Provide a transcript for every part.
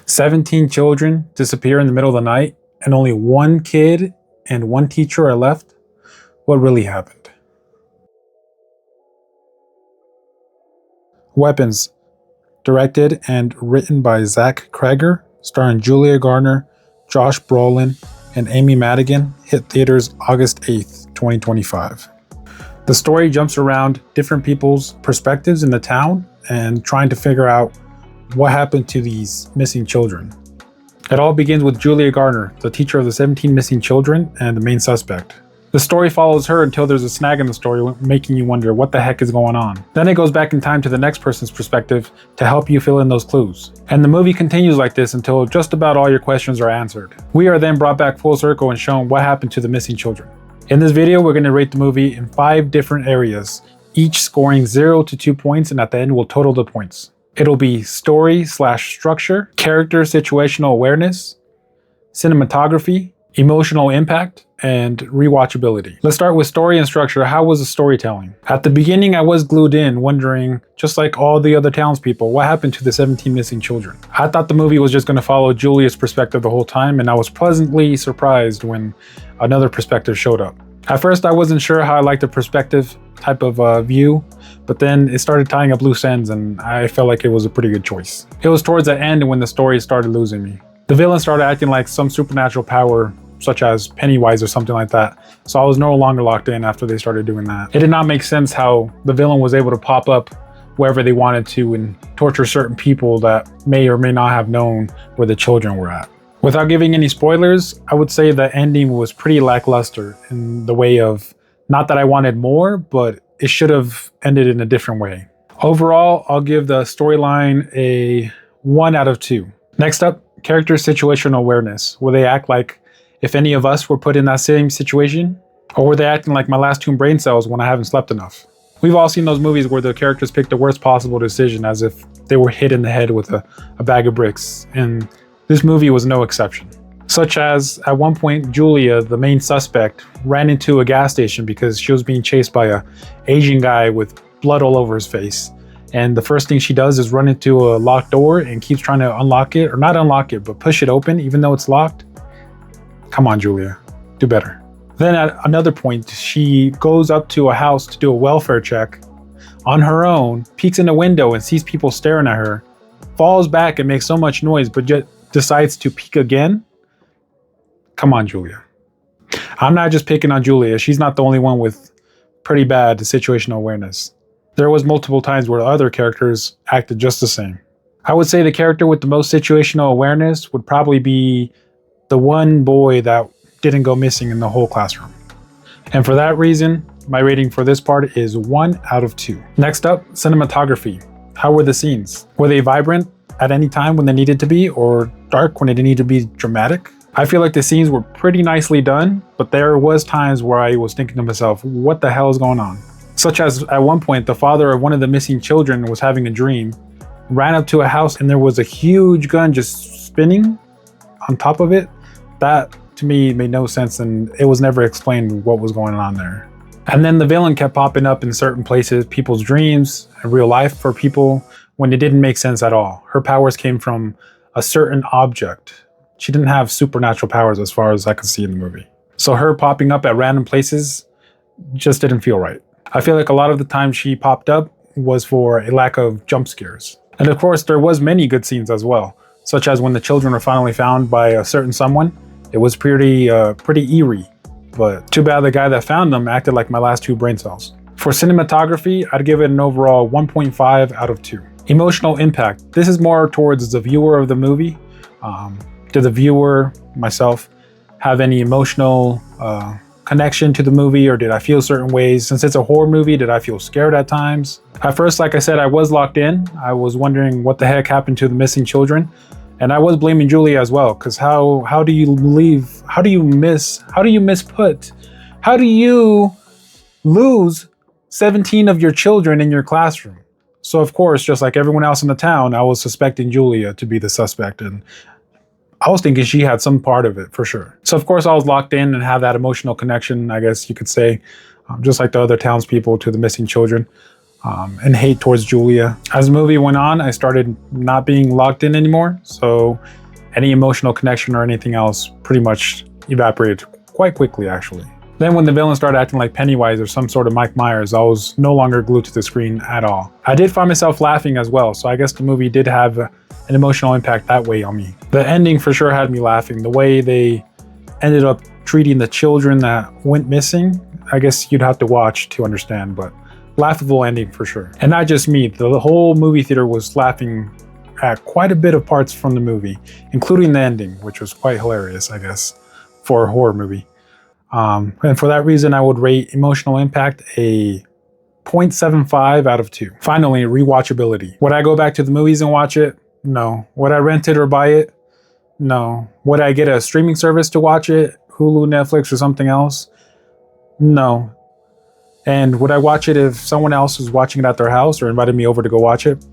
17 children disappear in the middle of the night, and only one kid and one teacher are left. What really happened? Weapons. Directed and written by Zach Cregger, starring Julia Garner, Josh Brolin, and Amy Madigan, hit theaters August 8th, 2025. The story jumps around different people's perspectives in the town and trying to figure out what happened to these missing children. It all begins with Julia Garner, the teacher of the 17 missing children and the main suspect. The story follows her until there's a snag in the story, making you wonder what the heck is going on. Then it goes back in time to the next person's perspective to help you fill in those clues. And the movie continues like this until just about all your questions are answered. We are then brought back full circle and shown what happened to the missing children. In this video, we're going to rate the movie in 5 different areas, each scoring 0 to 2 points, and at the end we'll total the points. It'll be story/structure, character situational awareness, cinematography, emotional impact, and rewatchability. Let's start with story and structure. How was the storytelling? At the beginning, I was glued in, wondering, just like all the other townspeople, what happened to the 17 missing children? I thought the movie was just going to follow Julia's perspective the whole time, and I was pleasantly surprised when another perspective showed up. At first, I wasn't sure how I liked the perspective type of view, but then it started tying up loose ends, and I felt like it was a pretty good choice. It was towards the end when the story started losing me. The villain started acting like some supernatural power, such as Pennywise or something like that, so I was no longer locked in after they started doing that. It did not make sense how the villain was able to pop up wherever they wanted to and torture certain people that may or may not have known where the children were at. Without giving any spoilers, I would say the ending was pretty lackluster in the way of, not that I wanted more, but it should have ended in a different way. Overall, I'll give the storyline a 1 out of 2. Next up, character situational awareness. Will they act like if any of us were put in that same situation? Or were they acting like my last 2 brain cells when I haven't slept enough? We've all seen those movies where the characters pick the worst possible decision as if they were hit in the head with a bag of bricks, and this movie was no exception. Such as, at one point, Julia, the main suspect, ran into a gas station because she was being chased by an Asian guy with blood all over his face. And the first thing she does is run into a locked door and keeps trying to unlock it, or not unlock it, but push it open even though it's locked. Come on, Julia, do better. Then at another point, she goes up to a house to do a welfare check on her own, peeks in the window and sees people staring at her, falls back and makes so much noise, but just decides to peek again. Come on, Julia. I'm not just picking on Julia. She's not the only one with pretty bad situational awareness. There was multiple times where other characters acted just the same. I would say the character with the most situational awareness would probably be the one boy that didn't go missing in the whole classroom. And for that reason, my rating for this part is 1 out of 2. Next up, cinematography. How were the scenes? Were they vibrant at any time when they needed to be, or dark when it needed to be dramatic? I feel like the scenes were pretty nicely done, but there was times where I was thinking to myself, what the hell is going on? Such as at one point, the father of one of the missing children was having a dream, ran up to a house, and there was a huge gun just spinning on top of it. That to me made no sense, and it was never explained what was going on there. And then the villain kept popping up in certain places, people's dreams, in real life for people, when it didn't make sense at all. Her powers came from a certain object. She didn't have supernatural powers as far as I could see in the movie. So her popping up at random places just didn't feel right. I feel like a lot of the time she popped up was for a lack of jump scares. And of course, there was many good scenes as well, such as when the children were finally found by a certain someone. It was pretty eerie, but too bad the guy that found them acted like my last 2 brain cells. For cinematography, I'd give it an overall 1.5 out of 2. Emotional impact. This is more towards the viewer of the movie. Did the viewer, myself, have any emotional connection to the movie, or did I feel certain ways? Since it's a horror movie, did I feel scared at times? At first, like I said, I was locked in. I was wondering what the heck happened to the missing children. And I was blaming Julia as well, because how do you lose 17 of your children in your classroom? So of course, just like everyone else in the town, I was suspecting Julia to be the suspect, and I was thinking she had some part of it for sure. So of course I was locked in and had that emotional connection, I guess you could say, just like the other townspeople to the missing children. and hate towards Julia. As the movie went on, I started not being locked in anymore, so any emotional connection or anything else pretty much evaporated quite quickly, actually. Then when the villain started acting like Pennywise or some sort of Mike Myers, I was no longer glued to the screen at all. I did find myself laughing as well, so I guess the movie did have an emotional impact that way on me. The ending for sure had me laughing. The way they ended up treating the children that went missing, I guess you'd have to watch to understand, but laughable ending for sure. And not just me, the whole movie theater was laughing at quite a bit of parts from the movie, including the ending, which was quite hilarious, I guess, for a horror movie. And for that reason, I would rate emotional impact a 0.75 out of 2. Finally, rewatchability. Would I go back to the movies and watch it? No. Would I rent it or buy it? No. Would I get a streaming service to watch it? Hulu, Netflix, or something else? No. And would I watch it if someone else was watching it at their house or invited me over to go watch it?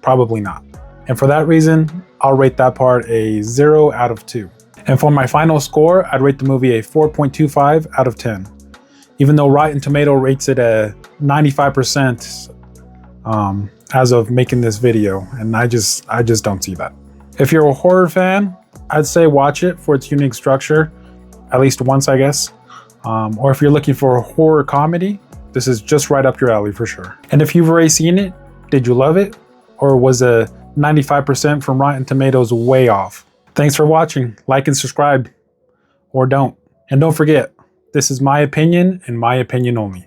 Probably not. And for that reason, I'll rate that part a 0 out of 2. And for my final score, I'd rate the movie a 4.25 out of 10. Even though Rotten Tomato rates it a 95% as of making this video, and I just don't see that. If you're a horror fan, I'd say watch it for its unique structure, at least once, I guess. Or if you're looking for a horror comedy, this is just right up your alley for sure. And if you've already seen it, did you love it? Or was a 95% from Rotten Tomatoes way off? Thanks for watching. Like and subscribe, or don't. And don't forget, this is my opinion and my opinion only.